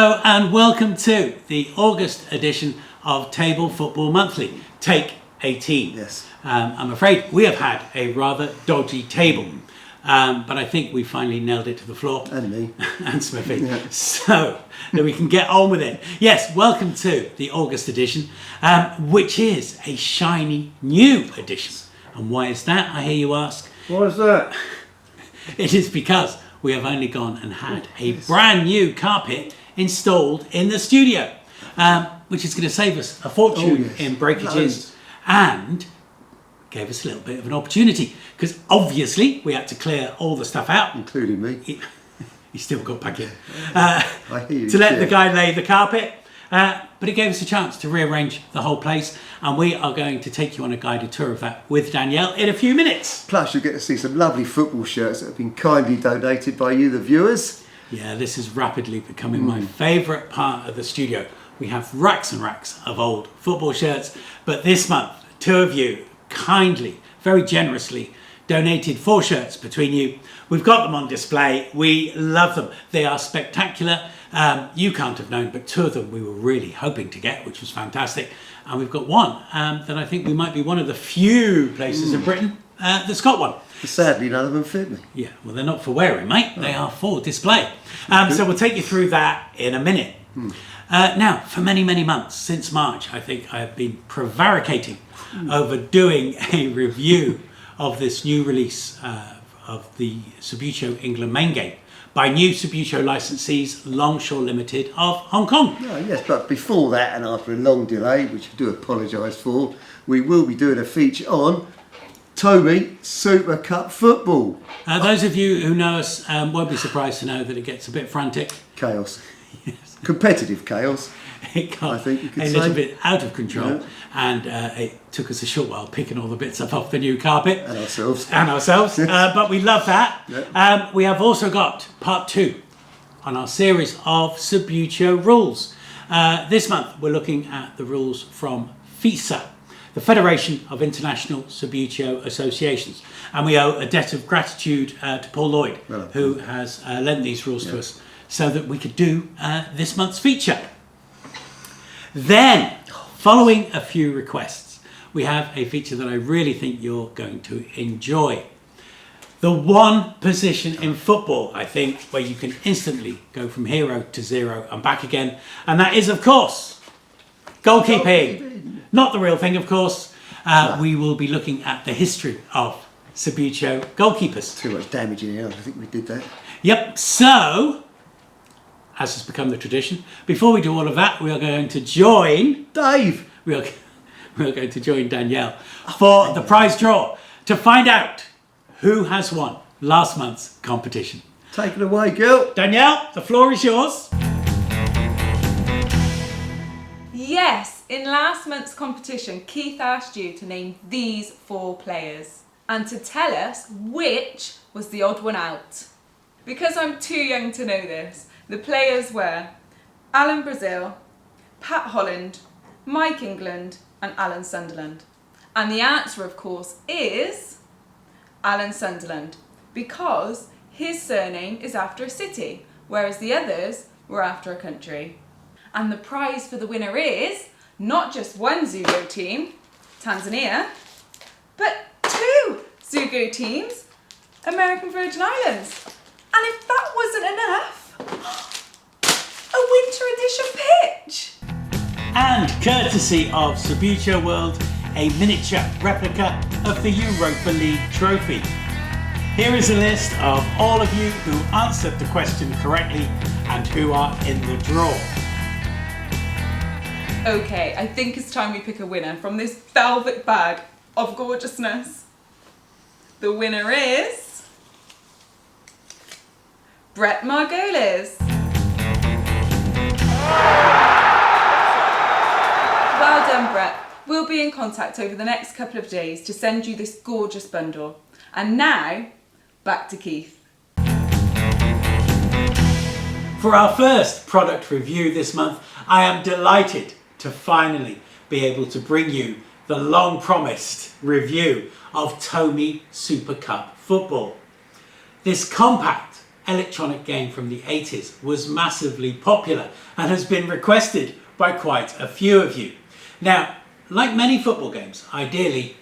Hello and welcome to the August edition of Table Football Monthly, Take 18. Yes. I'm afraid we have had a rather dodgy table, but I think we finally nailed it to the floor. And me. And Smithy. Yeah. So that we can get on with it. Yes, welcome to the August edition, which is a shiny new edition. And why is that, I hear you ask? What is that? It is because we have only gone and had a brand new carpet installed in the studio, which is going to save us a fortune in breakages and gave us a little bit of an opportunity because obviously we had to clear all the stuff out. Including me. He still got back in I hear you, to let the guy lay the carpet. But it gave us a chance to rearrange the whole place, and we are going to take you on a guided tour of that with Danielle in a few minutes. Plus you'll get to see some lovely football shirts that have been kindly donated by you, the viewers. Yeah, this is rapidly becoming my favourite part of the studio. We have racks and racks of old football shirts, but this month, two of you kindly, very generously donated 4 shirts between you. We've got them on display. We love them. They are spectacular. You can't have known, but 2 of them we were really hoping to get, which was fantastic. And we've got one that I think we might be one of the few places in Britain that's got one. Sadly, none of them fit me. Yeah, well, they're not for wearing, mate. They are for display. So we'll take you through that in a minute. Now, for many, many months, since March, I think I have been prevaricating over doing a review of this new release of the Subbuteo England main game by new Subbuteo licensees Longshore Limited of Hong Kong. Oh, yes, but before that and after a long delay, which I do apologise for, we will be doing a feature on Tomy Super Cup Football. Those of you who know us won't be surprised to know that it gets a bit frantic. Chaos. Yes. Competitive chaos. It got I think you could a say. little bit out of control, Yeah. and it took us a short while picking all the bits up off the new carpet. And ourselves. But we love that. Yeah. We have also got part 2 on our series of Subbuteo rules. This month we're looking at the rules from FISA, the Federation of International Subbuteo Associations, and we owe a debt of gratitude to Paul Lloyd, who has lent these rules to us so that we could do this month's feature. Then, following a few requests, we have a feature that I really think you're going to enjoy. The one position in football, I think, where you can instantly go from hero to zero and back again, and that is, of course, goalkeeping. Not the real thing, of course. We will be looking at the history of Subbuteo goalkeepers. Too much damage in here, I think we did that. Yep, so, as has become the tradition, before we do all of that, we are going to join Dave! we are going to join Danielle for the prize draw to find out who has won last month's competition. Take it away, girl. Danielle, the floor is yours. Yes, in last month's competition, Keith asked you to name these 4 players and to tell us which was the odd one out. Because I'm too young to know this, the players were Alan Brazil, Pat Holland, Mike England and Alan Sunderland. And the answer, of course, is Alan Sunderland, because his surname is after a city, whereas the others were after a country. And the prize for the winner is not just one Zeugo team, Tanzania, but 2 Zeugo teams, American Virgin Islands. And if that wasn't enough, a winter edition pitch. And courtesy of Subbuteo World, a miniature replica of the Europa League trophy. Here is a list of all of you who answered the question correctly and who are in the draw. Okay, I think it's time we pick a winner from this velvet bag of gorgeousness. The winner is Brett Margolis. Well done, Brett. We'll be in contact over the next couple of days to send you this gorgeous bundle. And now, back to Keith. For our first product review this month, I am delighted to finally be able to bring you the long promised review of Tomy Super Cup Football. This compact electronic game from the 80s was massively popular and has been requested by quite a few of you. Now, like many football games, ideally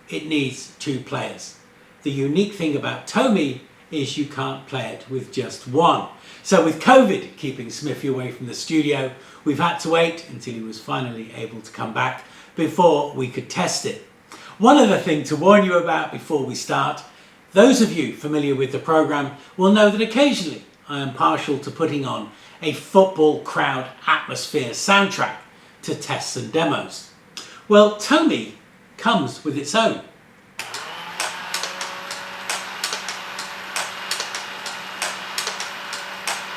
it needs 2 players. The unique thing about Tomy is you can't play it with just one. So with COVID keeping Smithy away from the studio, we've had to wait until he was finally able to come back before we could test it. One other thing to warn you about before we start: those of you familiar with the programme will know that occasionally I am partial to putting on a football crowd atmosphere soundtrack to tests and demos. Well, Tomy comes with its own.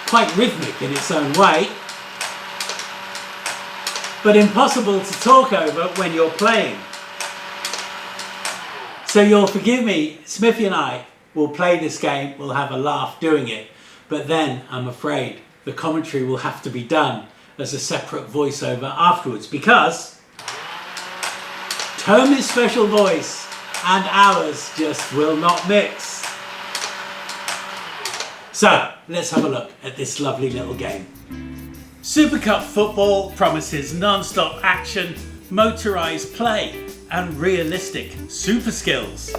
Quite rhythmic in its own way, but impossible to talk over when you're playing. So you'll forgive me, Smithy and I will play this game, we'll have a laugh doing it, but then I'm afraid the commentary will have to be done as a separate voiceover afterwards, because Tomy's special voice and ours just will not mix. So let's have a look at this lovely little game. Super Cup Football promises non-stop action, motorised play and realistic super skills.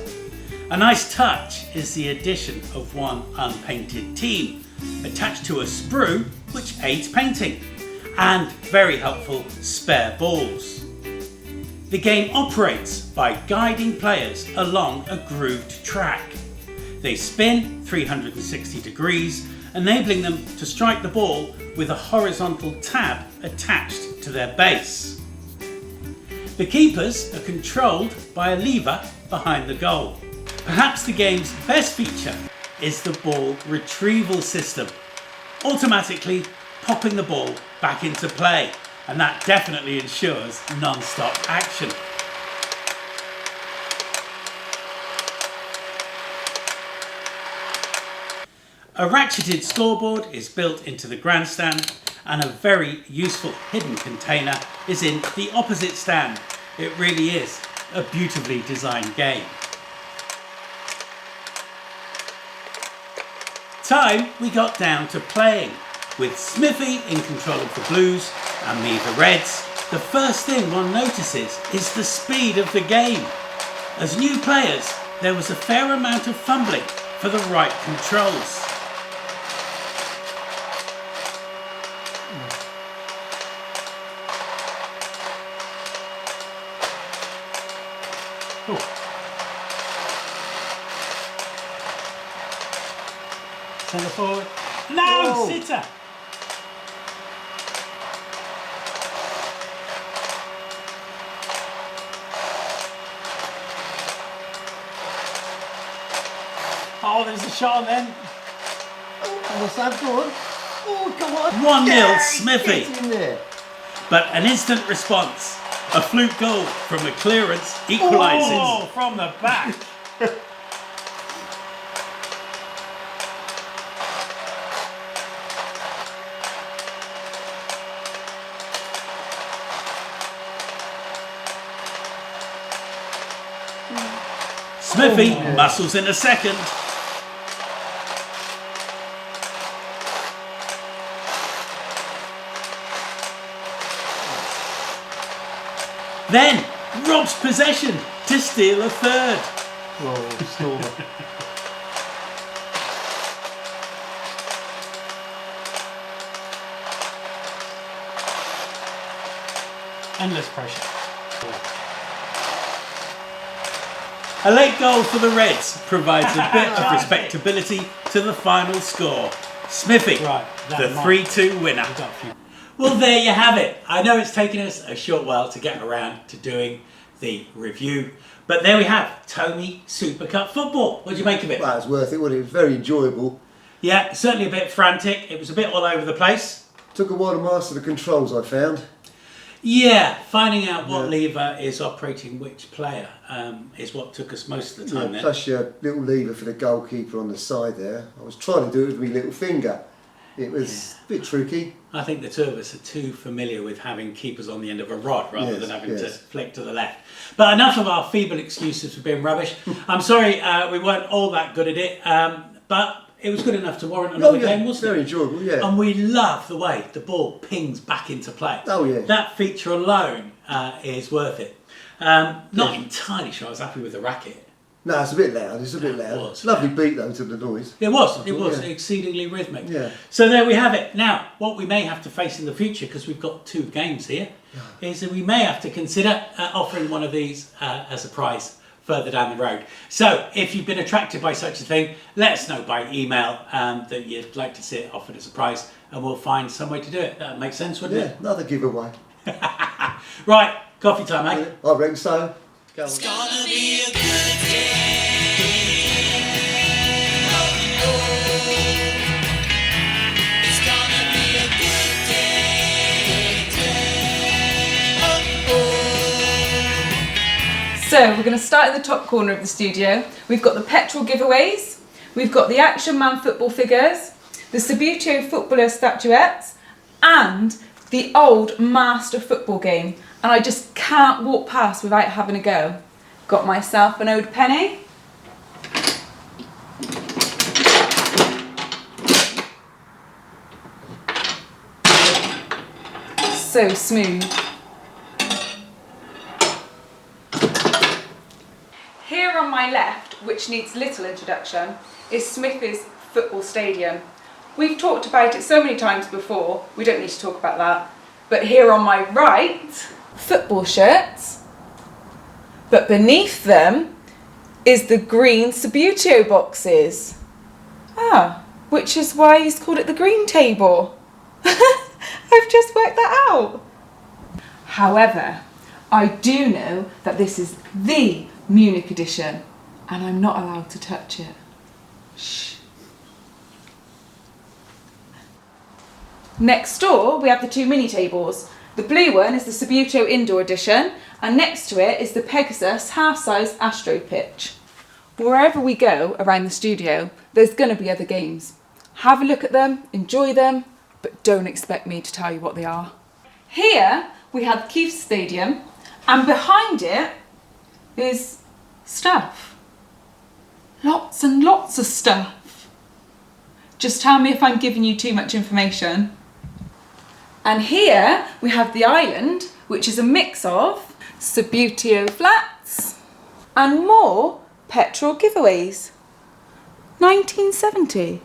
A nice touch is the addition of one unpainted team attached to a sprue which aids painting, and very helpful spare balls. The game operates by guiding players along a grooved track. They spin 360 degrees, enabling them to strike the ball with a horizontal tab attached to their base. The keepers are controlled by a lever behind the goal. Perhaps the game's best feature is the ball retrieval system, automatically popping the ball back into play, and that definitely ensures non-stop action. A ratcheted scoreboard is built into the grandstand, and a very useful hidden container is in the opposite stand. It really is a beautifully designed game. Time we got down to playing. With Smithy in control of the blues and me the reds, the first thing one notices is the speed of the game. As new players, there was a fair amount of fumbling for the right controls. Centre forward. No! Whoa. Sitter! Oh, there's a shot on then. Oh, what's that for? Oh, come on. 1-0 yeah, Smithy. get in there. But an instant response. A fluke goal from a clearance equalises. Oh, from the back. Smithy muscles in a second. Then robs possession to steal a third. Oh, stole it. Endless pressure. A late goal for the Reds provides a bit of respectability to the final score. Smithy, Right, the 3-2 winner. Well, there you have it. I know it's taken us a short while to get around to doing the review, but there we have Tomy Super Cup Football. What do you make of it? Well, it was worth it, wasn't it? It was very enjoyable. Yeah, certainly a bit frantic. It was a bit all over the place. Took a while to master the controls, I found. Yeah, finding out what lever is operating which player is what took us most of the time. Yeah, plus your little lever for the goalkeeper on the side there. I was trying to do it with my little finger. It was a bit tricky. I think the two of us are too familiar with having keepers on the end of a rod rather than having to flick to the left. But enough of our feeble excuses for being rubbish. I'm sorry we weren't all that good at it, but it was good enough to warrant another game, wasn't very it? enjoyable, yeah. And we love the way the ball pings back into play. Oh, yeah. That feature alone is worth it. Not entirely sure I was happy with the racket. No, it's a bit loud. It's a bit loud. was. Lovely beat though to the noise. It was yeah. exceedingly rhythmic. Yeah. So there we have it. Now, what we may have to face in the future, because we've got 2 games here, is that we may have to consider offering one of these as a prize further down the road. So if you've been attracted by such a thing, let us know by email that you'd like to see it offered as a prize, and we'll find some way to do it. That makes sense, wouldn't Yeah, another giveaway. it? Right, coffee time, eh? I reckon so. Go on. It's gonna be a good day. It's gonna be a good day. So we're going to start in the top corner of the studio. We've got the petrol giveaways, we've got the Action Man football figures, the Subbuteo footballer statuettes, and the old master football game. And I just can't walk past without having a go. Got myself an old penny. So smooth. Here on my left, which needs little introduction, is Smithy's football stadium. We've talked about it so many times before, we don't need to talk about that. But here on my right, football shirts. But beneath them is the green Subbuteo boxes. Which is why he's called it the green table. I've just worked that out. However, I do know that this is the Munich edition, and I'm not allowed to touch it. Shh. Next door, we have the 2 mini tables. The blue one is the Subbuteo Indoor Edition, and next to it is the Pegasus half-size Astro Pitch. Wherever we go around the studio, there's going to be other games. Have a look at them, enjoy them, but don't expect me to tell you what they are. Here we have Keith's Stadium, and behind it is stuff. Lots and lots of stuff. Just tell me if I'm giving you too much information. And here we have the island, which is a mix of Subbuteo flats and more petrol giveaways. 1970.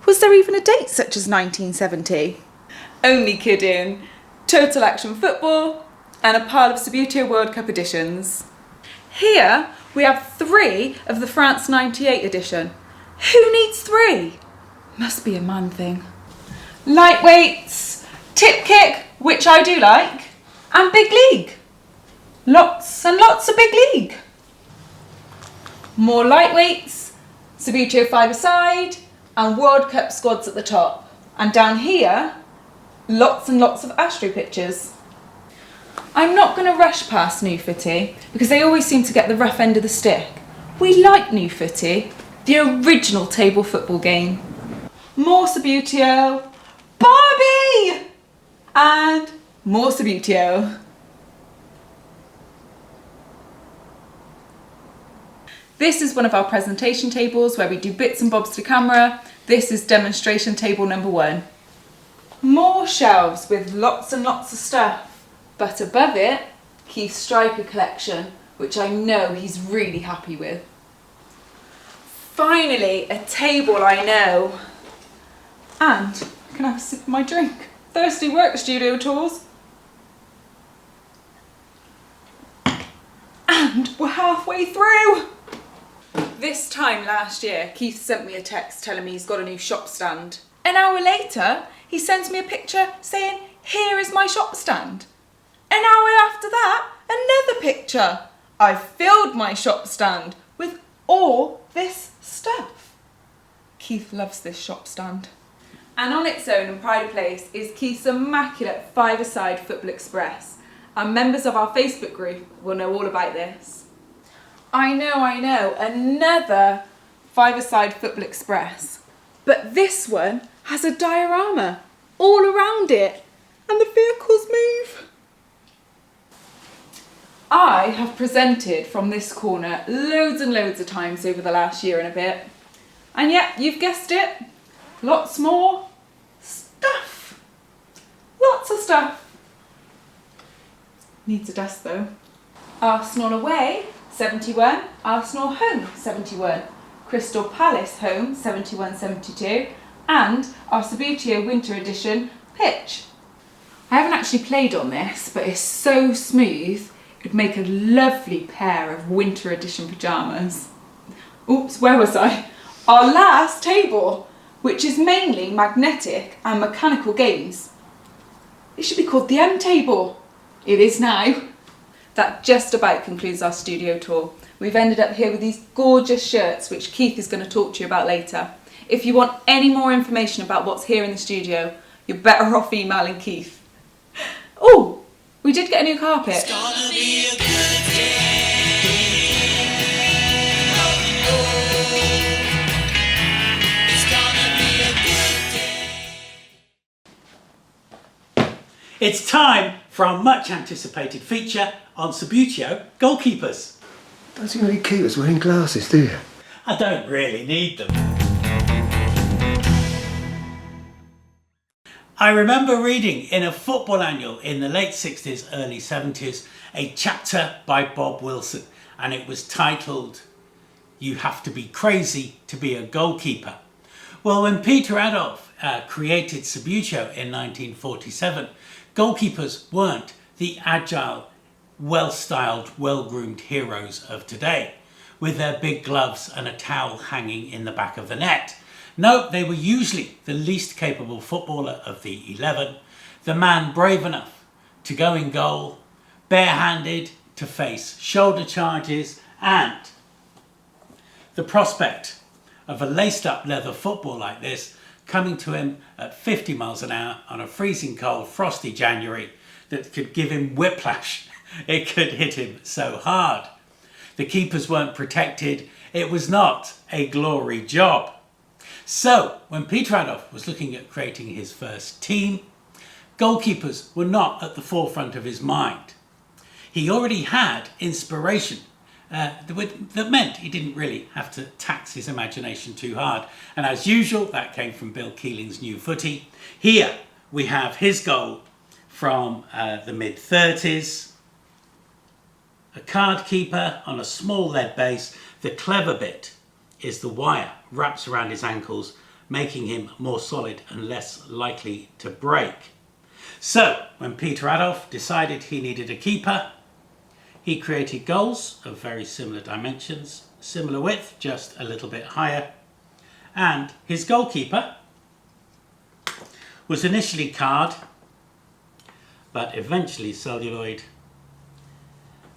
Was there even a date such as 1970? Only kidding. Total Action Football and a pile of Subbuteo World Cup editions. Here we have 3 of the France 98 edition. Who needs 3? Must be a man thing. Lightweights, tip kick, which I do like, and big league. Lots and lots of big league. More lightweights, Subbuteo 5-a-side, and World Cup squads at the top. And down here, lots and lots of Astro pictures. I'm not going to rush past New Footy because they always seem to get the rough end of the stick. We like New Footy, the original table football game. More Subbuteo, Barbie, and more Subbuteo. This is one of our presentation tables where we do bits and bobs to camera. This is demonstration table number 1. More shelves with lots and lots of stuff, but above it, Keith's striker collection, which I know he's really happy with. Finally, a table I know. And I can have a sip of my drink. Thirsty work studio tours. And we're halfway through. This time last year, Keith sent me a text telling me he's got a new shop stand. An hour later, he sends me a picture saying, "Here is my shop stand." An hour after that, another picture. I've filled my shop stand with all this stuff. Keith loves this shop stand. And on its own and pride of place is Keith's immaculate 5-a-side Football Express. And members of our Facebook group will know all about this. I know, another 5-a-side Football Express. But this one has a diorama all around it, and the vehicles move. I have presented from this corner loads and loads of times over the last year and a bit. And yep, you've guessed it, lots more stuff. Lots of stuff. Needs a dust though. Arsenal away, 71. Arsenal home, 71. Crystal Palace home, 71-72. And our Subbuteo Winter Edition pitch. I haven't actually played on this, but it's so smooth, it would make a lovely pair of Winter Edition pyjamas. Oops, where was I? Our last table, which is mainly magnetic and mechanical games. It should be called the M table. It is now. That just about concludes our studio tour. We've ended up here with these gorgeous shirts, which Keith is going to talk to you about later. If you want any more information about what's here in the studio, you're better off emailing Keith. Oh, we did get a new carpet. It's gonna be a good day. It's gonna be a good day. It's time for our much anticipated feature on Subbuteo Goalkeepers. Don't you really keep us wearing glasses, do you? I don't really need them. I remember reading in a football annual in the late 60s, early 70s, a chapter by Bob Wilson, and it was titled, "You Have to Be Crazy to Be a Goalkeeper." Well, when Peter Adolf created Subbuteo in 1947, goalkeepers weren't the agile, well-styled, well-groomed heroes of today, with their big gloves and a towel hanging in the back of the net. No, they were usually the least capable footballer of the 11, the man brave enough to go in goal, barehanded to face shoulder charges, and the prospect of a laced-up leather football like this coming to him at 50 miles an hour on a freezing cold, frosty January that could give him whiplash. It could hit him so hard. The keepers weren't protected. It was not a glory job. So, when Peter Adolf was looking at creating his first team, goalkeepers were not at the forefront of his mind. He already had inspiration that meant he didn't really have to tax his imagination too hard. And as usual, that came from Bill Keeling's New Footy. Here we have his goal from the mid-30s. A card keeper on a small lead base. The clever bit is the wire wraps around his ankles, making him more solid and less likely to break. So, when Peter Adolf decided he needed a keeper, he created goals of very similar dimensions, similar width, just a little bit higher. And his goalkeeper was initially card, but eventually celluloid,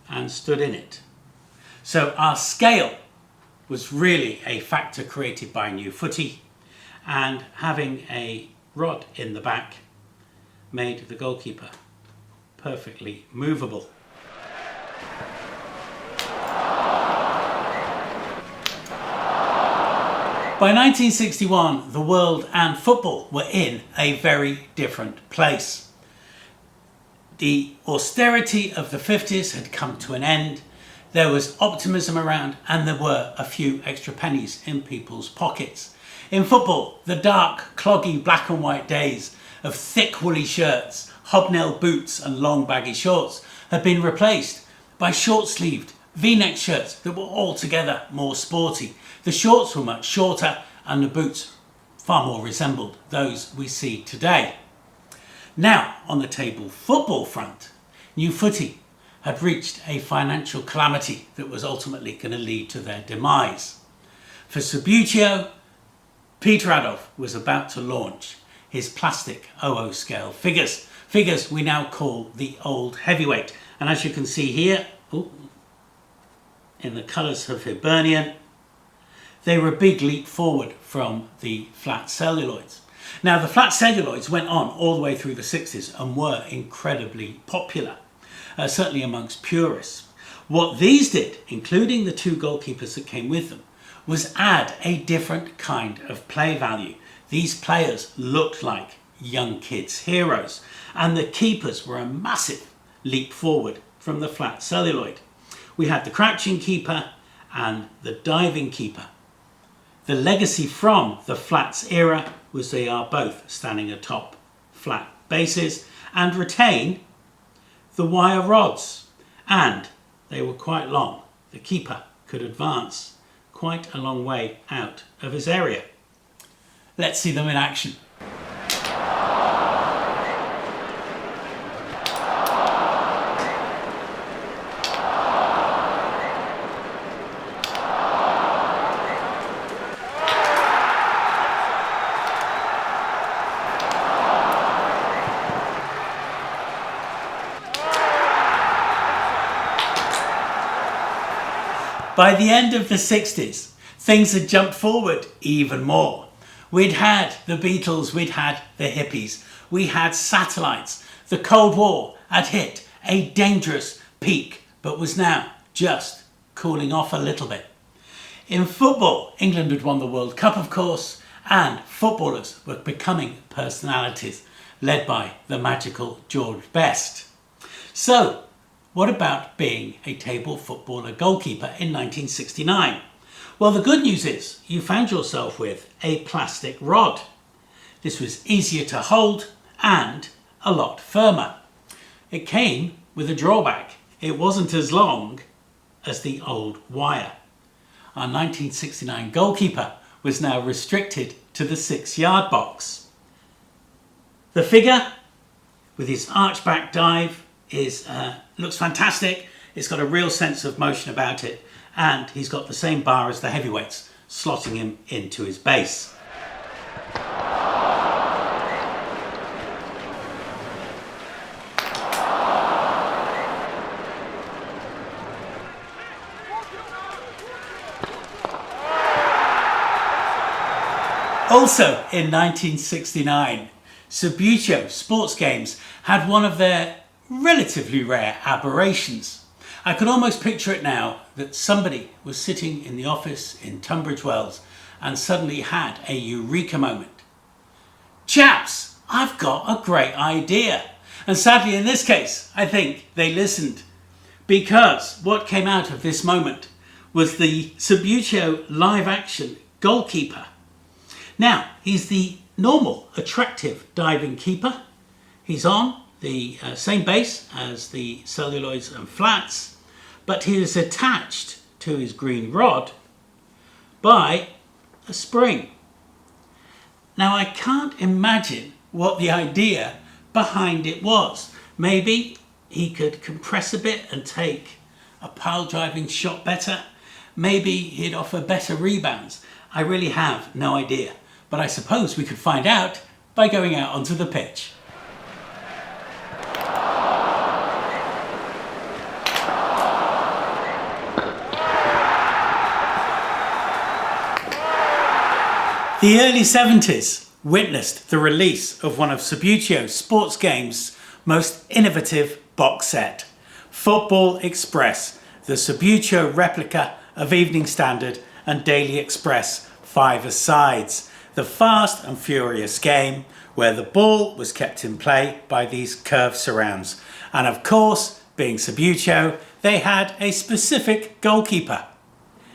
and stood in it. So our scale was really a factor created by New Footy, and having a rod in the back made the goalkeeper perfectly movable. By 1961, the world and football were in a very different place. The austerity of the 50s had come to an end. There was optimism around, and there were a few extra pennies in people's pockets. In football, the dark, cloggy black and white days of thick woolly shirts, hobnail boots and long baggy shorts had been replaced by short-sleeved V-neck shirts that were altogether more sporty. The shorts were much shorter and the boots far more resembled those we see today. Now, on the table football front, New Footy had reached a financial calamity that was ultimately going to lead to their demise. For Subbuteo, Peter Adolf was about to launch his plastic 00 scale figures we now call the Old Heavyweight. And as you can see here, in the colours of Hibernian, they were a big leap forward from the flat celluloids. Now, the flat celluloids went on all the way through the 60s and were incredibly popular, certainly amongst purists. What these did, including the two goalkeepers that came with them, was add a different kind of play value. These players looked like young kids' heroes, and the keepers were a massive leap forward from the flat celluloid. We had the crouching keeper and the diving keeper. The legacy from the flats era was they are both standing atop flat bases and retain the wire rods, and they were quite long. The keeper could advance quite a long way out of his area. Let's see them in action. By the end of the 60s, things had jumped forward even more. We'd had the Beatles, we'd had the hippies, we had satellites. The Cold War had hit a dangerous peak, but was now just cooling off a little bit. In football, England had won the World Cup, of course, and footballers were becoming personalities, led by the magical George Best. So, what about being a table footballer goalkeeper in 1969? Well, the good news is you found yourself with a plastic rod. This was easier to hold and a lot firmer. It came with a drawback. It wasn't as long as the old wire. Our 1969 goalkeeper was now restricted to the 6-yard box. The figure with his archback dive looks fantastic. It's got a real sense of motion about it, and he's got the same bar as the heavyweights, slotting him into his base. Also in 1969, Subbuteo Sports Games had one of their relatively rare aberrations. I could almost picture it now, that somebody was sitting in the office in Tunbridge Wells and suddenly had a eureka moment. Chaps, I've got a great idea. And sadly in this case, I think they listened, because what came out of this moment was the Subbuteo live action goalkeeper. Now, he's the normal, attractive diving keeper. He's on the same base as the celluloids and flats, but he is attached to his green rod by a spring. Now, I can't imagine what the idea behind it was. Maybe he could compress a bit and take a pile driving shot better. Maybe he'd offer better rebounds. I really have no idea. But I suppose we could find out by going out onto the pitch. The early 70s witnessed the release of one of Subbuteo Sports Games' most innovative box set, Football Express, the Subbuteo replica of Evening Standard and Daily Express 5-a-sides. The fast and furious game where the ball was kept in play by these curved surrounds. And of course, being Subbuteo, they had a specific goalkeeper,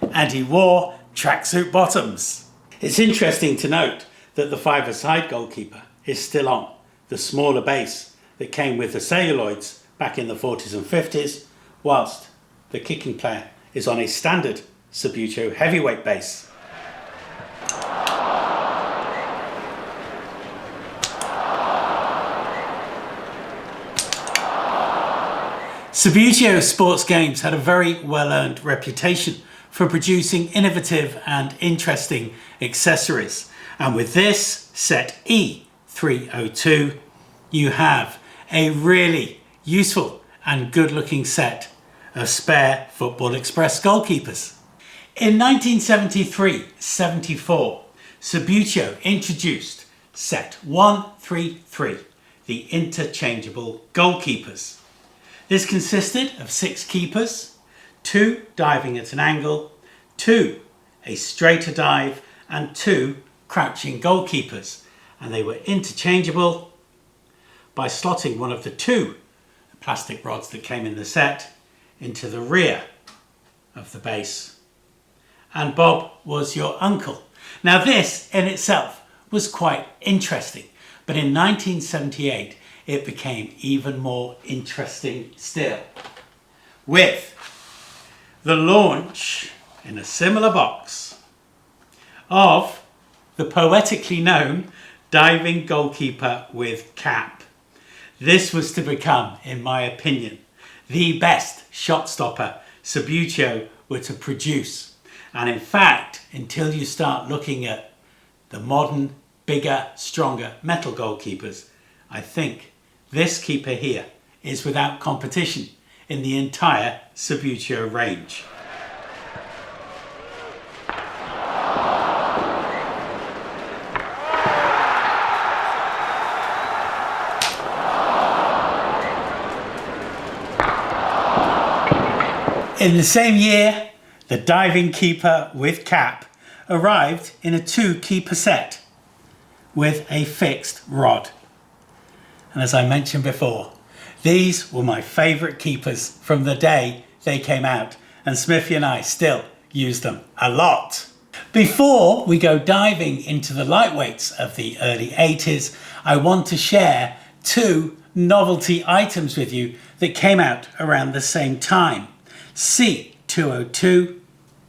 and he wore tracksuit bottoms. It's interesting to note that the 5-a-side goalkeeper is still on the smaller base that came with the celluloids back in the 40s and 50s, whilst the kicking player is on a standard Subbuteo heavyweight base. Subbuteo Sports Games had a very well-earned reputation for producing innovative and interesting accessories. And with this set E302, you have a really useful and good-looking set of spare Football Express goalkeepers. In 1973-74, Subbuteo introduced set 133, the interchangeable goalkeepers. This consisted of 6 keepers, 2 diving at an angle, 2 a straighter dive, and 2 crouching goalkeepers. And they were interchangeable by slotting one of the 2 plastic rods that came in the set into the rear of the base. And Bob was your uncle. Now this in itself was quite interesting, but in 1978 it became even more interesting still, with the launch in a similar box of the poetically known diving goalkeeper with cap. This was to become, in my opinion, the best shot stopper Subbuteo were to produce. And in fact, until you start looking at the modern, bigger, stronger metal goalkeepers, I think this keeper here is without competition in the entire Subbuteo range. In the same year, the diving keeper with cap arrived in a 2-keeper set with a fixed rod. And as I mentioned before, these were my favourite keepers from the day they came out, and Smithy and I still use them a lot. Before we go diving into the lightweights of the early 80s, I want to share 2 novelty items with you that came out around the same time. C202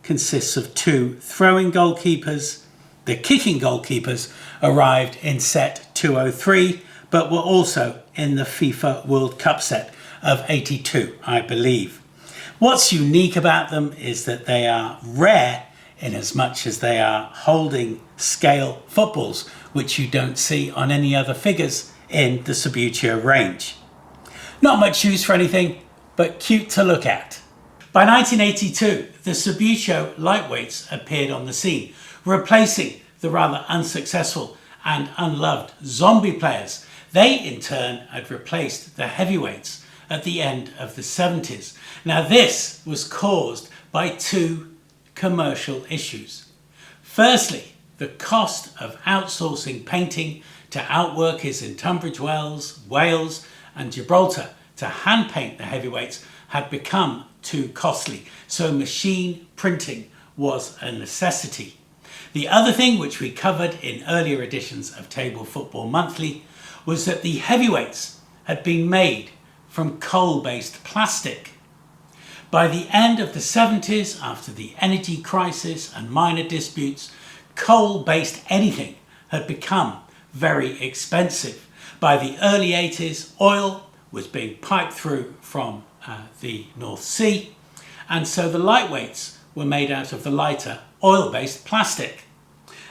consists of 2 throwing goalkeepers. The kicking goalkeepers arrived in set 203, but were also in the FIFA World Cup set of 82, I believe. What's unique about them is that they are rare in as much as they are holding scale footballs, which you don't see on any other figures in the Subbuteo range. Not much use for anything, but cute to look at. By 1982, the Subbuteo lightweights appeared on the scene, replacing the rather unsuccessful and unloved zombie players. They in turn had replaced the heavyweights at the end of the 70s. Now this was caused by 2 commercial issues. Firstly, the cost of outsourcing painting to outworkers in Tunbridge Wells, Wales and Gibraltar to hand paint the heavyweights had become too costly, so machine printing was a necessity. The other thing, which we covered in earlier editions of Table Football Monthly, was that the heavyweights had been made from coal-based plastic. By the end of the 70s, after the energy crisis and minor disputes, coal-based anything had become very expensive. By the early 80s, oil was being piped through from the North Sea, and so the lightweights were made out of the lighter oil-based plastic.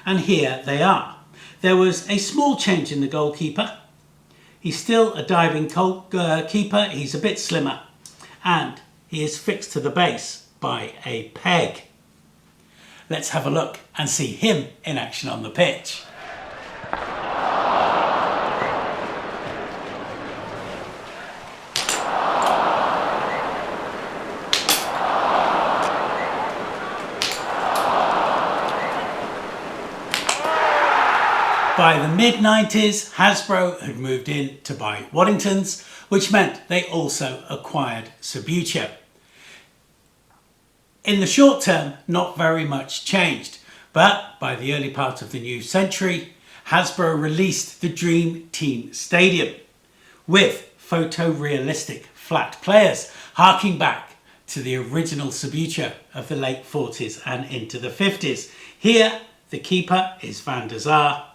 And here they are. There was a small change in the goalkeeper. He's still a diving keeper, he's a bit slimmer, and he is fixed to the base by a peg. Let's have a look and see him in action on the pitch. By the mid-90s, Hasbro had moved in to buy Waddingtons, which meant they also acquired Subbuteo. In the short term, not very much changed, but by the early part of the new century, Hasbro released the Dream Team Stadium with photorealistic flat players, harking back to the original Subbuteo of the late 40s and into the 50s. Here, the keeper is Van der Sar,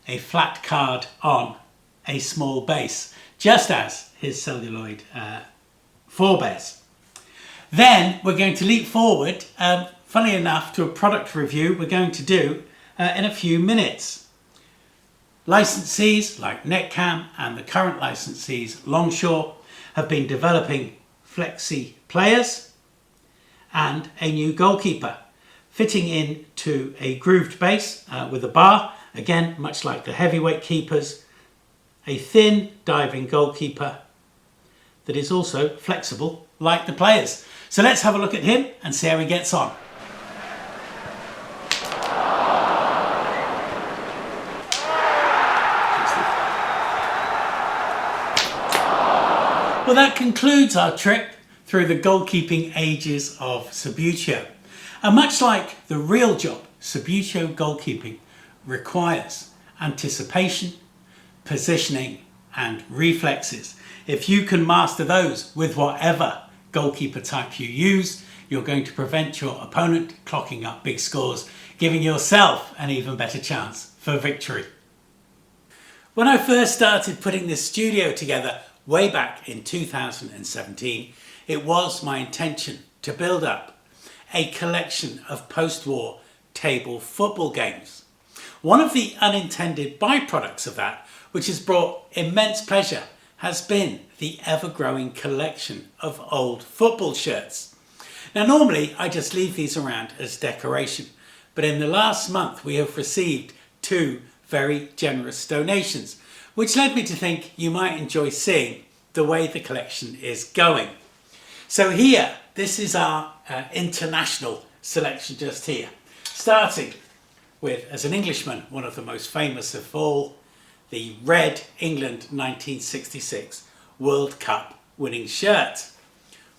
a flat card on a small base, just as his celluloid forebears. Then we're going to leap forward, funnily enough, to a product review we're going to do in a few minutes. Licensees like Netcam and the current licensees Longshore have been developing flexi players and a new goalkeeper, fitting into a grooved base with a bar. Again, much like the heavyweight keepers, a thin diving goalkeeper that is also flexible like the players. So let's have a look at him and see how he gets on. Well, that concludes our trip through the goalkeeping ages of Subbuteo. And much like the real job Subbuteo goalkeeping requires anticipation, positioning and reflexes. If you can master those with whatever goalkeeper type you use, you're going to prevent your opponent clocking up big scores, giving yourself an even better chance for victory. When I first started putting this studio together way back in 2017, it was my intention to build up a collection of post-war table football games. One of the unintended byproducts of that, which has brought immense pleasure, has been the ever-growing collection of old football shirts. Now normally I just leave these around as decoration, but in the last month we have received 2 very generous donations, which led me to think you might enjoy seeing the way the collection is going. So here, this is our international selection just here, starting with, as an Englishman, one of the most famous of all, the red England 1966 World Cup winning shirt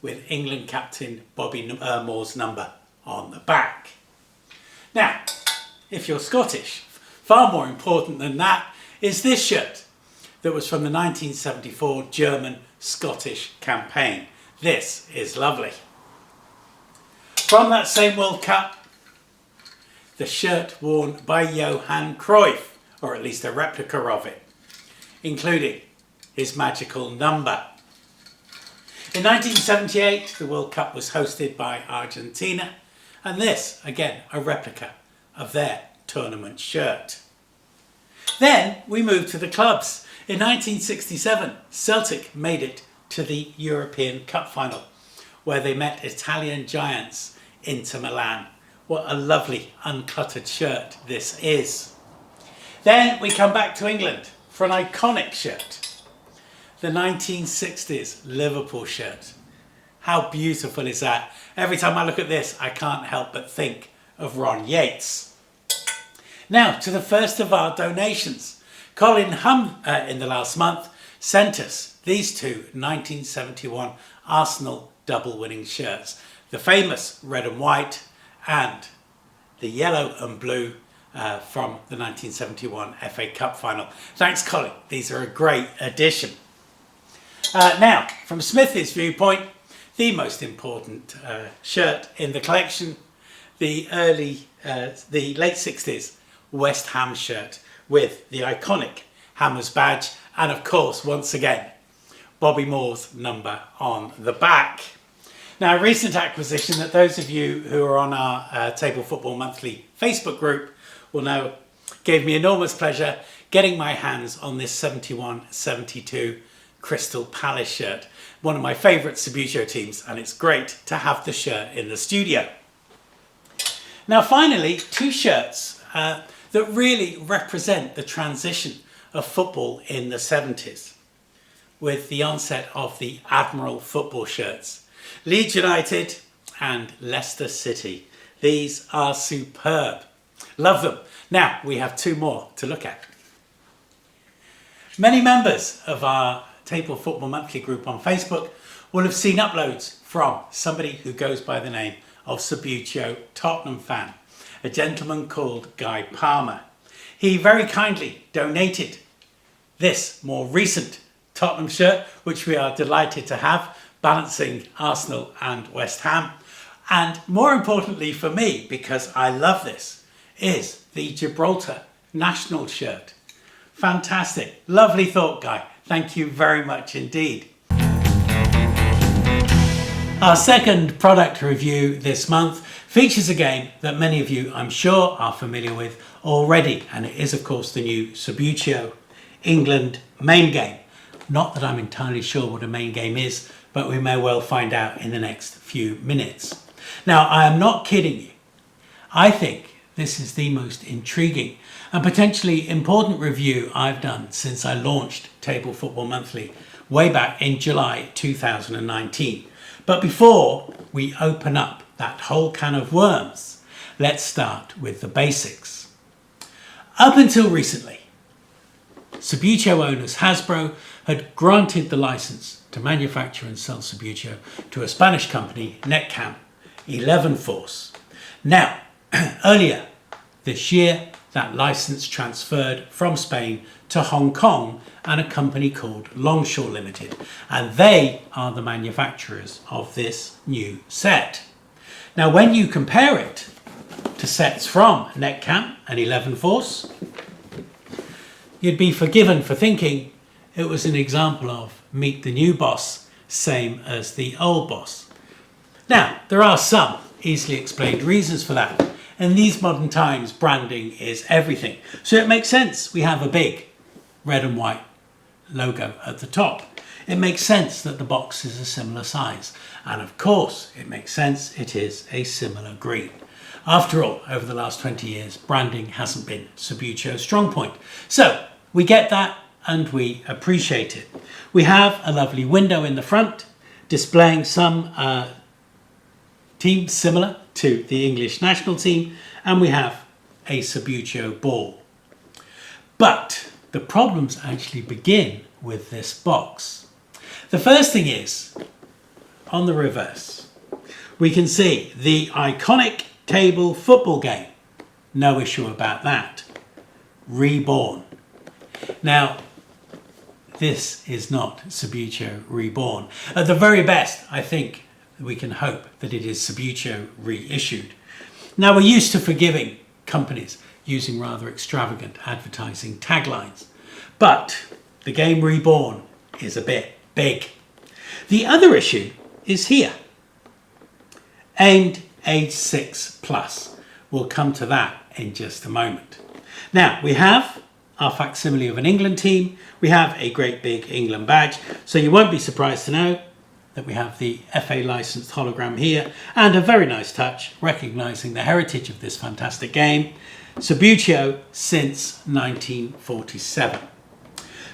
with England captain Bobby Moore's number on the back. Now, if you're Scottish, far more important than that is this shirt that was from the 1974 German-Scottish campaign. This is lovely. From that same World Cup, the shirt worn by Johan Cruyff, or at least a replica of it, including his magical number. In 1978, the World Cup was hosted by Argentina, and this, again, a replica of their tournament shirt. Then we moved to the clubs. In 1967, Celtic made it to the European Cup final, where they met Italian giants Inter Milan. What a lovely uncluttered shirt this is. Then we come back to England for an iconic shirt, the 1960s Liverpool shirt. How beautiful is that? Every time I look at this, I can't help but think of Ron Yates. Now to the first of our donations. Colin Hum in the last month sent us these 2 1971 Arsenal double winning shirts. The famous red and white and the yellow and blue from the 1971 FA Cup final. Thanks, Colin. These are a great addition. Now, from Smithy's viewpoint, the most important shirt in the collection, the late 60s West Ham shirt with the iconic Hammers badge and, of course, once again, Bobby Moore's number on the back. Now, a recent acquisition that those of you who are on our Table Football Monthly Facebook group will know gave me enormous pleasure getting my hands on this 71-72 Crystal Palace shirt, one of my favourite Subbuteo teams, and it's great to have the shirt in the studio. Now finally, 2 shirts that really represent the transition of football in the 70s with the onset of the Admiral football shirts. Leeds United and Leicester City. These are superb. Love them. Now we have 2 more to look at. Many members of our Table Football Monthly group on Facebook will have seen uploads from somebody who goes by the name of Subbuteo Tottenham fan, a gentleman called Guy Palmer. He very kindly donated this more recent Tottenham shirt, which we are delighted to have, balancing Arsenal and West Ham. And more importantly for me, because I love this, is the Gibraltar national shirt. Fantastic. Lovely thought, Guy. Thank you very much indeed. Our second product review this month features a game that many of you, I'm sure, are familiar with already, and it is, of course, the new Subbuteo England main game. Not that I'm entirely sure what a main game is, but we may well find out in the next few minutes. Now, I am not kidding you. I think this is the most intriguing and potentially important review I've done since I launched Table Football Monthly way back in July 2019. But before we open up that whole can of worms, let's start with the basics. Up until recently, Subbuteo owners Hasbro had granted the license to manufacture and sell Subbuteo to a Spanish company, Netcam 11 Force. Now, earlier This year, that license transferred from Spain to Hong Kong and a company called Longshore Limited, and they are the manufacturers of this new set. Now, when you compare it to sets from Netcam and 11 Force, you'd be forgiven for thinking it was an example of meet the new boss, same as the old boss. Now, there are some easily explained reasons for that. In these modern times, branding is everything. So it makes sense we have a big red and white logo at the top. It makes sense that the box is a similar size. And of course, it makes sense it is a similar green. After all, over the last 20 years, branding hasn't been Subbuteo's strong point. So we get that and we appreciate it. We have a lovely window in the front displaying some teams similar to the English national team, and we have a Subbuteo ball. But the problems actually begin with this box. The first thing is, on the reverse, we can see the iconic table football game. No issue about that. Reborn. Now, this is not Subbuteo Reborn. At the very best, I think we can hope that it is Subbuteo reissued. Now, we're used to forgiving companies using rather extravagant advertising taglines, but the game Reborn is a bit big. The other issue is here. Aimed age 6+. We'll come to that in just a moment. Now, we have our facsimile of an England team. We have a great big England badge, so you won't be surprised to know that we have the FA licensed hologram here, and a very nice touch recognising the heritage of this fantastic game, Subbuteo since 1947.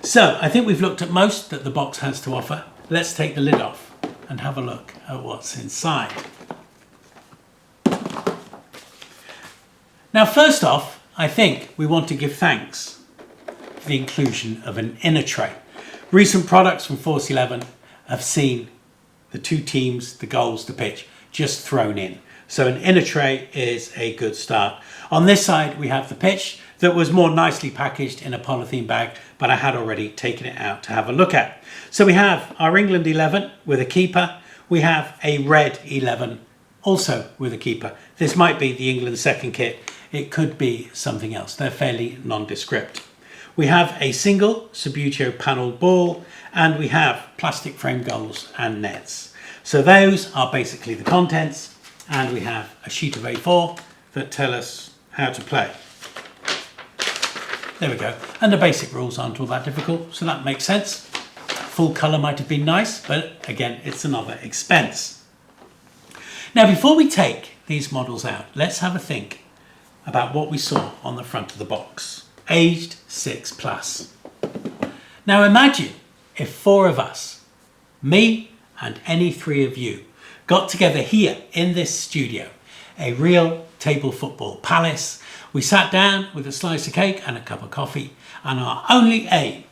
So I think we've looked at most that the box has to offer. Let's take the lid off and have a look at what's inside. Now, first off, I think we want to give thanks for the inclusion of an inner tray. Recent products from Force 11 have seen the two teams, the goals, the pitch, just thrown in. So an inner tray is a good start. On this side, we have the pitch that was more nicely packaged in a polythene bag, but I had already taken it out to have a look at. So we have our England 11 with a keeper. We have a red 11 also with a keeper. This might be the England second kit. It could be something else. They're fairly nondescript. We have a single Subbuteo panelled ball, and we have plastic frame goals and nets. So those are basically the contents, and we have a sheet of A4 that tell us how to play. There we go. And the basic rules aren't all that difficult, so that makes sense. Full colour might have been nice, but again, it's another expense. Now, before we take these models out, let's have a think about what we saw on the front of the box. Aged 6+. Now imagine if 4 of us, me and any 3 of you, got together here in this studio, a real table football palace. We sat down with a slice of cake and a cup of coffee, and our only aim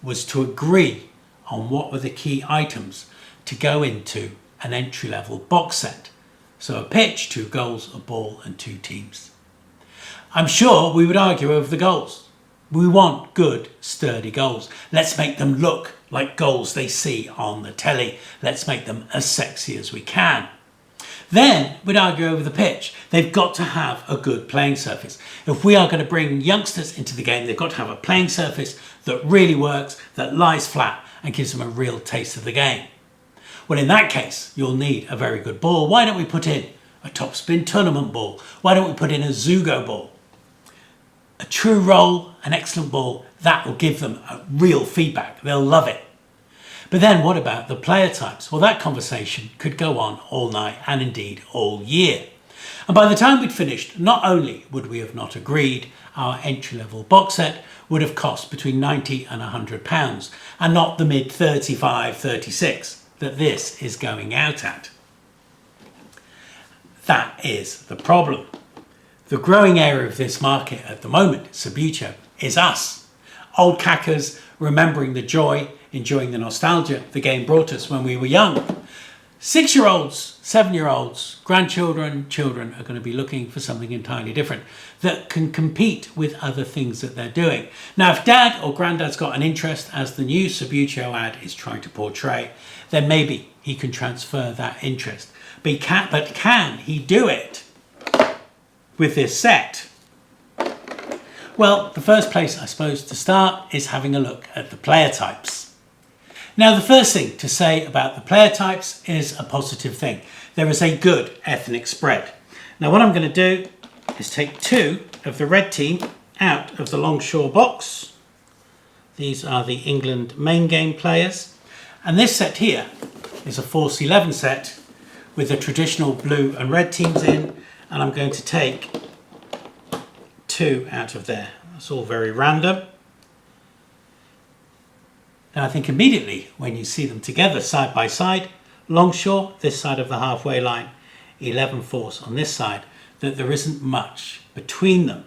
was to agree on what were the key items to go into an entry-level box set. So a pitch, 2 goals, a ball and 2 teams. I'm sure we would argue over the goals. We want good, sturdy goals. Let's make them look like goals they see on the telly. Let's make them as sexy as we can. Then we'd argue over the pitch. They've got to have a good playing surface. If we are going to bring youngsters into the game, they've got to have a playing surface that really works, that lies flat and gives them a real taste of the game. Well, in that case, you'll need a very good ball. Why don't we put in a top spin tournament ball? Why don't we put in a Zeugo ball? A true roll, an excellent ball, that will give them a real feedback. They'll love it. But then what about the player types? Well, that conversation could go on all night and indeed all year. And by the time we'd finished, not only would we have not agreed, our entry-level box set would have cost between £90 and £100 and not the mid 35, 36 that this is going out at. That is the problem. The growing area of this market at the moment, Subbuteo, is us. Old cackers remembering the joy, enjoying the nostalgia the game brought us when we were young. 6-year-olds, 7-year-olds, grandchildren, children are going to be looking for something entirely different that can compete with other things that they're doing. Now, if dad or granddad's got an interest, as the new Subbuteo ad is trying to portray, then maybe he can transfer that interest. But can he do it with this set? Well, the first place, I suppose, to start is having a look at the player types. Now, the first thing to say about the player types is a positive thing. There is a good ethnic spread. Now, what I'm going to do is take 2 of the red team out of the Longshore box. These are the England main game players. And this set here is a 4-11 set with the traditional blue and red teams in. And I'm going to take 2 out of there. That's all very random. Now I think immediately when you see them together side by side, Longshore this side of the halfway line, 11 Force on this side, that there isn't much between them.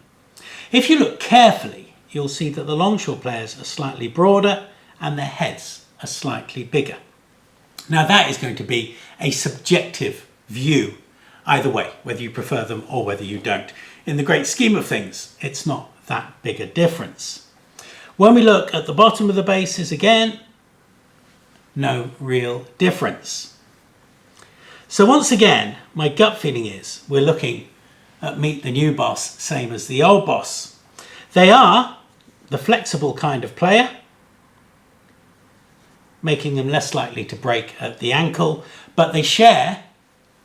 If you look carefully, you'll see that the Longshore players are slightly broader and their heads are slightly bigger. Now that is going to be a subjective view either way, whether you prefer them or whether you don't. In the great scheme of things, it's not that big a difference. When we look at the bottom of the bases again, no real difference. So once again, my gut feeling is we're looking at Meet the New Boss, same as the old boss. They are the flexible kind of player, making them less likely to break at the ankle, but they share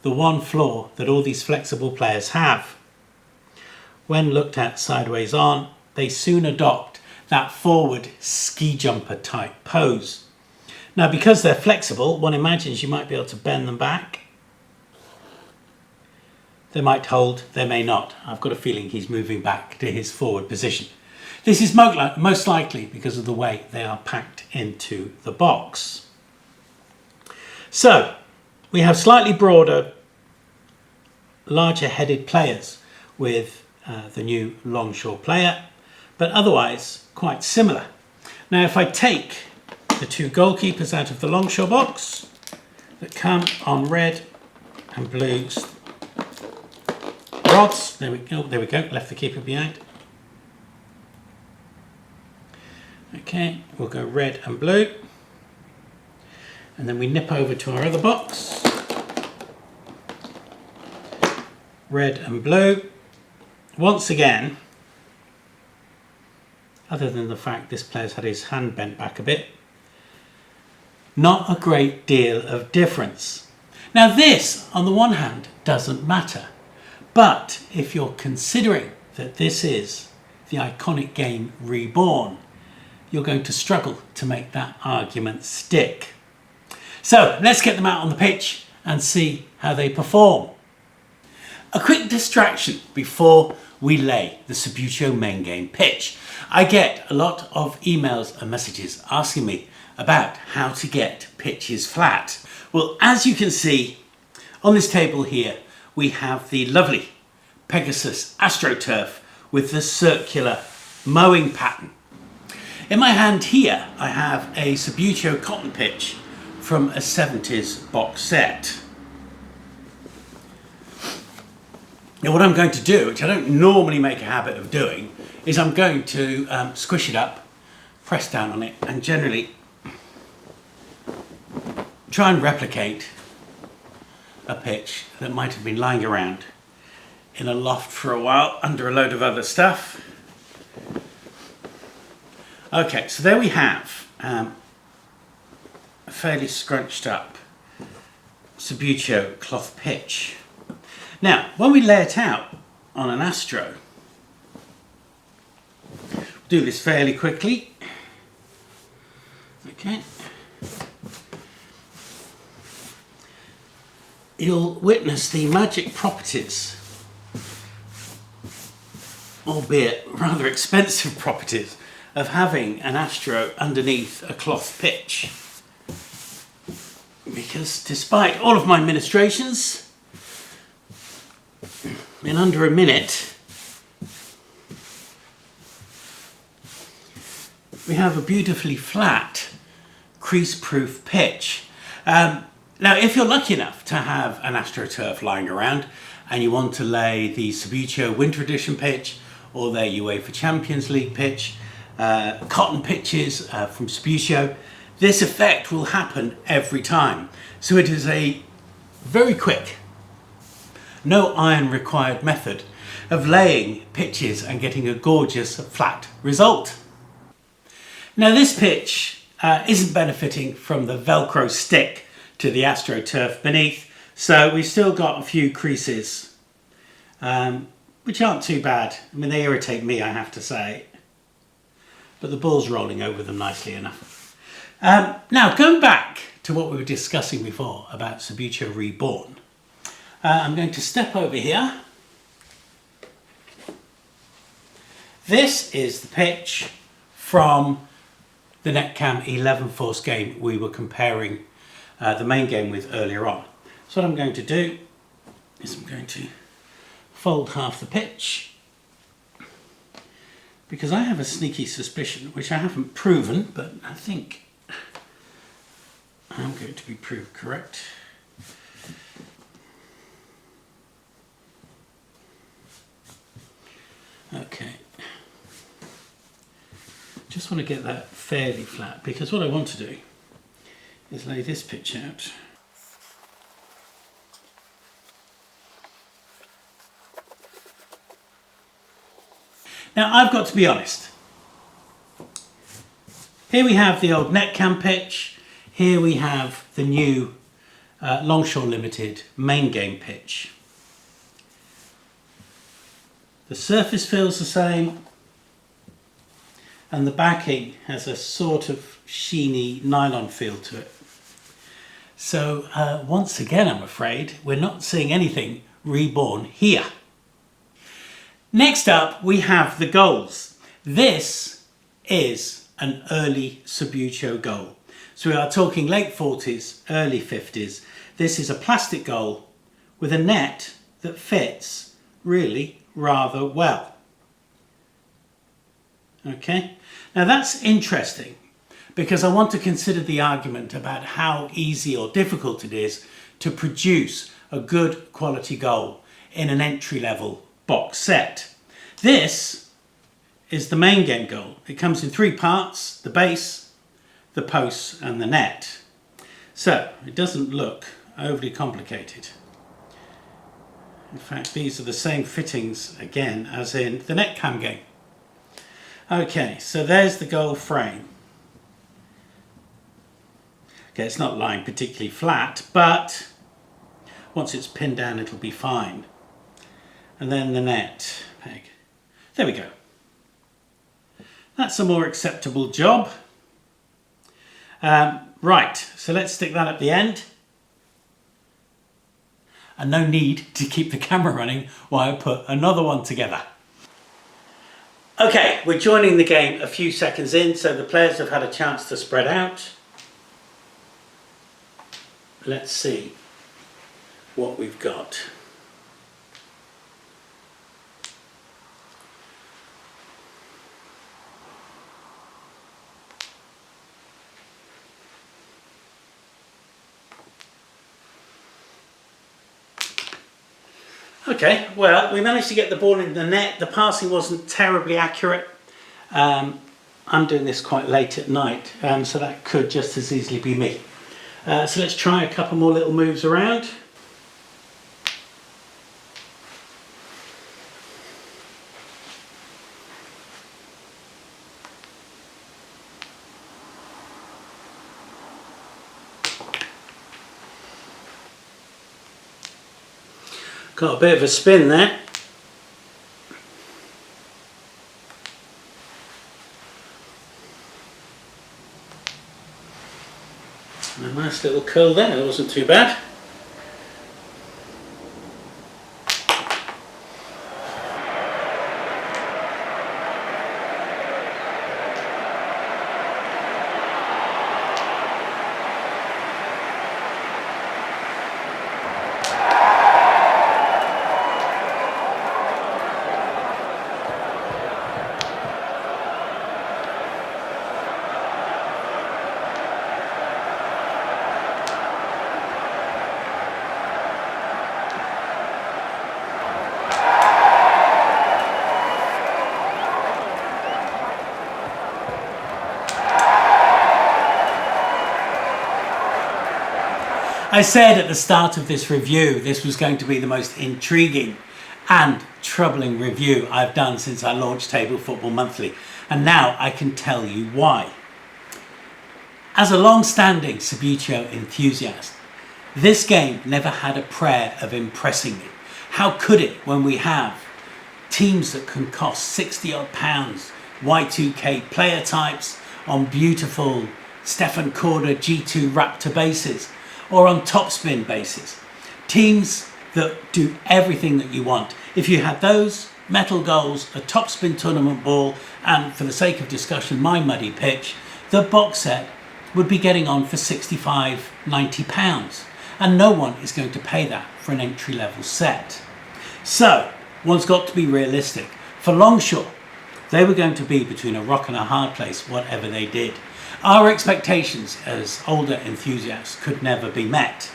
the one flaw that all these flexible players have. When looked at sideways on, they soon adopt that forward ski jumper type pose. Now, because they're flexible, one imagines you might be able to bend them back. They might hold, they may not. I've got a feeling he's moving back to his forward position. This is most likely because of the way they are packed into the box. So, we have slightly broader, larger headed players with the new Longshore player, but otherwise quite similar. Now if I take the 2 goalkeepers out of the Longshore box that come on red and blue rods, there we go, left the keeper behind. Okay, we'll go red and blue, and then we nip over to our other box, red and blue. Once again, other than the fact this player's had his hand bent back a bit, not a great deal of difference. Now this, on the one hand, doesn't matter, but if you're considering that this is the iconic game reborn, you're going to struggle to make that argument stick. So let's get them out on the pitch and see how they perform. A quick distraction before we lay the Subbuteo main game pitch. I get a lot of emails and messages asking me about how to get pitches flat. Well, as you can see on this table here, we have the lovely Pegasus AstroTurf with the circular mowing pattern. In my hand here, I have a Subbuteo cotton pitch from a 70s box set. Now what I'm going to do, which I don't normally make a habit of doing, is I'm going to squish it up, press down on it, and generally try and replicate a pitch that might have been lying around in a loft for a while under a load of other stuff. Okay, so there we have a fairly scrunched up Subbuteo cloth pitch. Now, when we lay it out on an Astro, we'll do this fairly quickly. Okay. You'll witness the magic properties, albeit rather expensive properties, of having an Astro underneath a cloth pitch. Because despite all of my ministrations, in under a minute, we have a beautifully flat, crease-proof pitch. Now, if you're lucky enough to have an AstroTurf lying around and you want to lay the Subbuteo Winter Edition pitch or their UEFA Champions League pitch, cotton pitches from Subbuteo, this effect will happen every time. So it is a very quick, no iron required method of laying pitches and getting a gorgeous flat result. Now this pitch isn't benefiting from the Velcro stick to the AstroTurf beneath, so we've still got a few creases, which aren't too bad. I mean, they irritate me, I have to say, but the ball's rolling over them nicely enough. Now, going back to what we were discussing before about Subbuteo Reborn, I'm going to step over here. This is the pitch from the Netcam 11 Force game we were comparing the main game with earlier on. So what I'm going to do is I'm going to fold half the pitch, because I have a sneaky suspicion, which I haven't proven, but I think I'm going to be proved correct. Okay. Just want to get that fairly flat, because what I want to do is lay this pitch out. Now I've got to be honest. Here we have the old Netcam pitch. Here we have the new Longshore Limited main game pitch. The surface feels the same, and the backing has a sort of sheeny nylon feel to it. So once again, I'm afraid we're not seeing anything reborn here. Next up, we have the goals. This is an early Subbuteo goal. So we are talking late 40s, early 50s. This is a plastic goal with a net that fits really rather well. Okay, now that's interesting, because I want to consider the argument about how easy or difficult it is to produce a good quality goal in an entry-level box set. This is the main game goal. It comes in three parts: the base, the posts and the net. So it doesn't look overly complicated. In fact, these are the same fittings again as in the Netcam game. Okay, so there's the goal frame. Okay, it's not lying particularly flat, but once it's pinned down it'll be fine. And then the net peg. There we go. That's a more acceptable job. Right, so let's stick that at the end. And no need to keep the camera running while I put another one together. Okay, we're joining the game a few seconds in, so the players have had a chance to spread out. Let's see what we've got. Okay, well, we managed to get the ball in the net. The passing wasn't terribly accurate. I'm doing this quite late at night, so that could just as easily be me. So let's try a couple more little moves around. Got a bit of a spin there. And a nice little curl there, that wasn't too bad. I said at the start of this review this was going to be the most intriguing and troubling review I've done since I launched Table Football Monthly, and now I can tell you why. As a long-standing Subbuteo enthusiast, this game never had a prayer of impressing me. How could it when we have teams that can cost 60 odd pounds, Y2K player types on beautiful Stefan Korda G2 Raptor bases or on topspin bases? Teams that do everything that you want. If you had those, metal goals, a topspin tournament ball, and for the sake of discussion, my muddy pitch, the box set would be getting on for 65, 90 pounds. And no one is going to pay that for an entry-level set. So, one's got to be realistic. For Longshore, they were going to be between a rock and a hard place, whatever they did. Our expectations as older enthusiasts could never be met.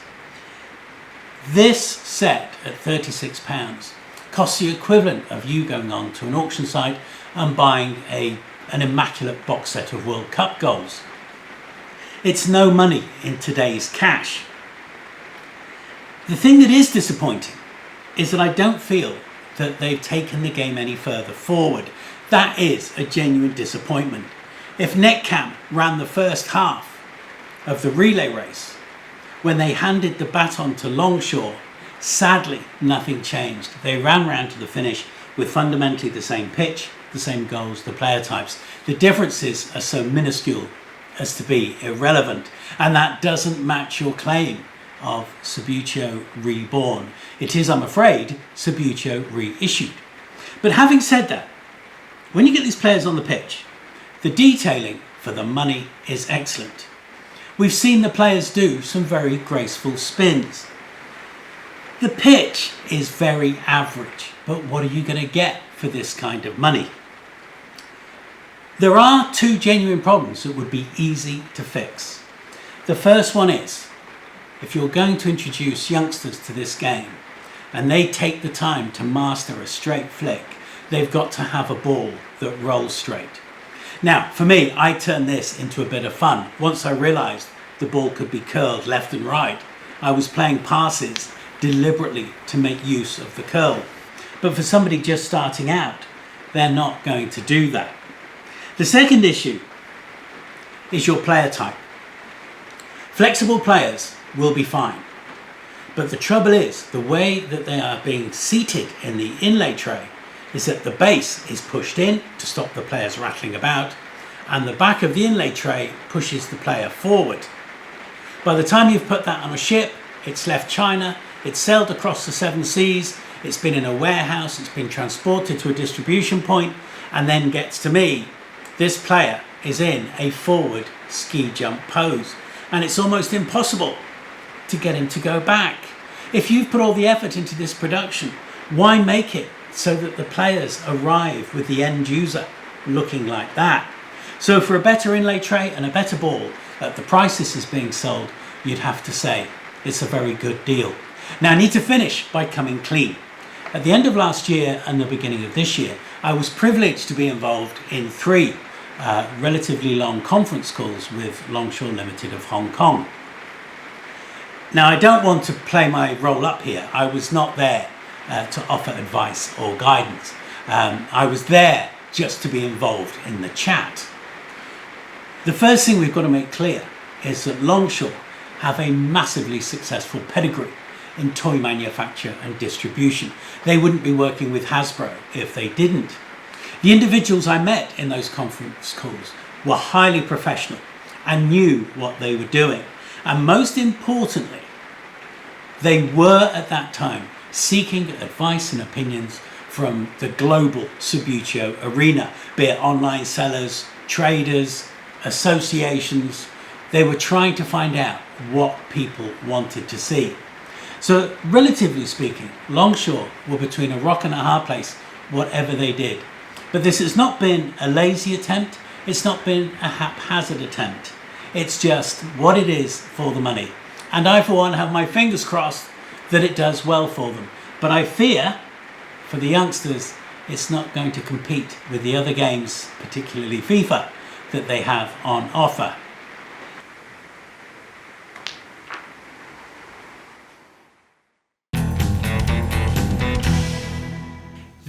This set at £36 costs the equivalent of you going on to an auction site and buying an immaculate box set of World Cup goals. It's no money in today's cash. The thing that is disappointing is that I don't feel that they've taken the game any further forward. That is a genuine disappointment. If Netcam ran the first half of the relay race, when they handed the baton to Longshore, sadly nothing changed. They ran round to the finish with fundamentally the same pitch, the same goals, the player types. The differences are so minuscule as to be irrelevant, and that doesn't match your claim of Subbuteo reborn. It is, I'm afraid, Subbuteo reissued. But having said that, when you get these players on the pitch, the detailing for the money is excellent. We've seen the players do some very graceful spins. The pitch is very average, but what are you going to get for this kind of money? There are two genuine problems that would be easy to fix. The first one is, if you're going to introduce youngsters to this game and they take the time to master a straight flick, they've got to have a ball that rolls straight. Now, for me, I turned this into a bit of fun. Once I realised the ball could be curled left and right, I was playing passes deliberately to make use of the curl. But for somebody just starting out, they're not going to do that. The second issue is your player type. Flexible players will be fine. But the trouble is, the way that they are being seated in the inlay tray is that the base is pushed in to stop the players rattling about, and the back of the inlay tray pushes the player forward. By the time you've put that on a ship, it's left China, it's sailed across the 7 seas, it's been in a warehouse, it's been transported to a distribution point, and then gets to me. This player is in a forward ski jump pose, and it's almost impossible to get him to go back. If you've put all the effort into this production, why make it so that the players arrive with the end user looking like that? So for a better inlay tray and a better ball at the price this is being sold, you'd have to say it's a very good deal. Now I need to finish by coming clean. At the end of last year and the beginning of this year, I was privileged to be involved in 3 relatively long conference calls with Longshore Limited of Hong Kong. Now I don't want to play my role up here. I was not there to offer advice or guidance. I was there just to be involved in the chat. The first thing we've got to make clear is that Longshore have a massively successful pedigree in toy manufacture and distribution. They wouldn't be working with Hasbro if they didn't. The individuals I met in those conference calls were highly professional and knew what they were doing. And most importantly, they were at that time seeking advice and opinions from the global Subbuteo arena, be it online sellers, traders, associations. They were trying to find out what people wanted to see. So relatively speaking, Longshore were between a rock and a hard place, whatever they did. But this has not been a lazy attempt. It's not been a haphazard attempt. It's just what it is for the money. And I, for one, have my fingers crossed that it does well for them. But I fear, for the youngsters, it's not going to compete with the other games, particularly FIFA, that they have on offer.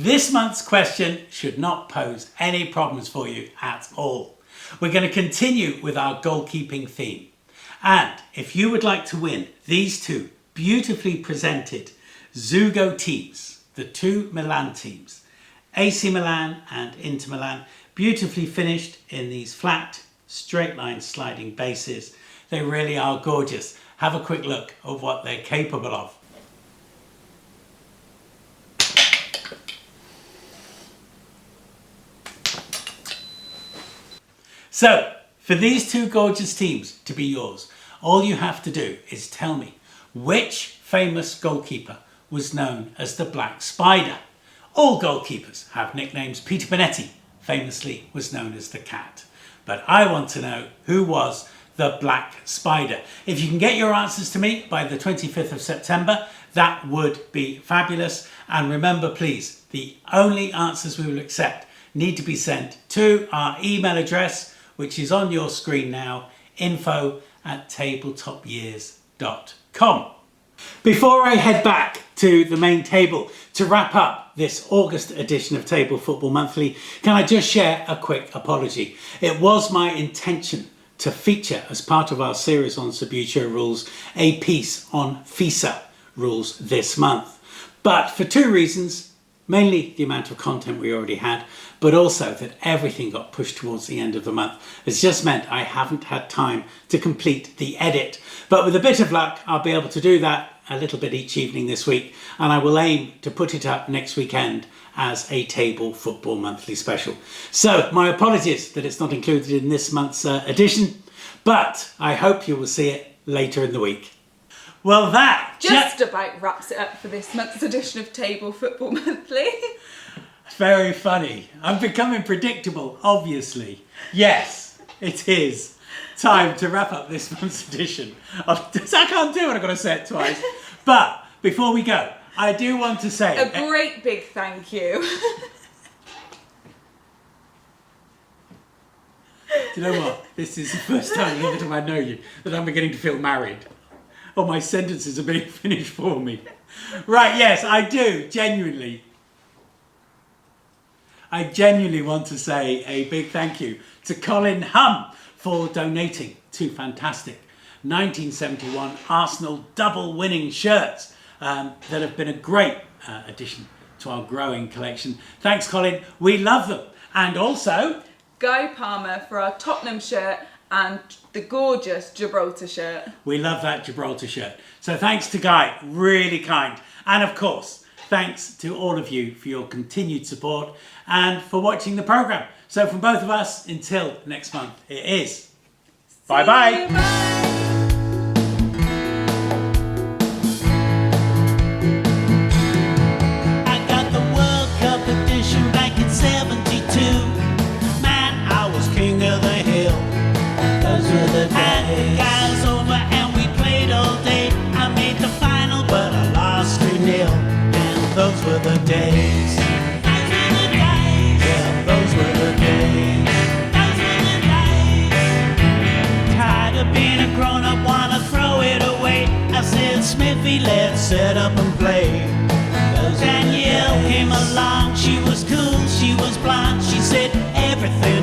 This month's question should not pose any problems for you at all. We're going to continue with our goalkeeping theme. And if you would like to win these two beautifully presented Zeugo teams, the two Milan teams, AC Milan and Inter Milan, beautifully finished in these flat, straight line sliding bases. They really are gorgeous. Have a quick look of what they're capable of. So, for these two gorgeous teams to be yours, all you have to do is tell me which famous goalkeeper was known as the Black Spider. All goalkeepers have nicknames. Peter Bonetti famously was known as the Cat. But I want to know who was the Black Spider. If you can get your answers to me by the 25th of September, that would be fabulous. And remember, please, the only answers we will accept need to be sent to our email address, which is on your screen now, info@tabletopyears.com. Before I head back to the main table to wrap up this August edition of Table Football Monthly, can I just share a quick apology? It was my intention to feature, as part of our series on Subbuteo rules, a piece on FISA rules this month. But for two reasons, mainly the amount of content we already had, but also that everything got pushed towards the end of the month. It's just meant I haven't had time to complete the edit. But with a bit of luck, I'll be able to do that a little bit each evening this week, and I will aim to put it up next weekend as a Table Football Monthly special. So my apologies that it's not included in this month's edition, but I hope you will see it later in the week. Well, that Just about wraps it up for this month's edition of Table Football Monthly. very funny. I'm becoming predictable, obviously. Yes, it is time to wrap up this month's edition. I can't do it, I've got to say it twice. But before we go, I do want to say A great big thank you. Do you know what? This is the first time, every time I know you, that I'm beginning to feel married. Oh, my sentences are being finished for me. Right, yes, I do, genuinely. I genuinely want to say a big thank you to Colin Hum for donating two fantastic 1971 Arsenal double winning shirts that have been a great addition to our growing collection. Thanks, Colin. We love them. And also Guy Palmer for our Tottenham shirt and the gorgeous Gibraltar shirt. we love that Gibraltar shirt. So thanks to Guy, really kind. And of course, thanks to all of you for your continued support and for watching the programme. So from both of us, until next month, it is bye-bye. See you, bye. I got the World Cup edition back in '72. Man, I was king of the hill. Those were the days. Guys over and we played all day. I made the final, but I lost 3-0. And those were the days. Those were the days. Yeah, those were the days. Those were the days. Tired of being a grown-up, wanna throw it away. I said, Smithy, let's set up and play. Danielle came along, she was cool, she was blonde. She said, everything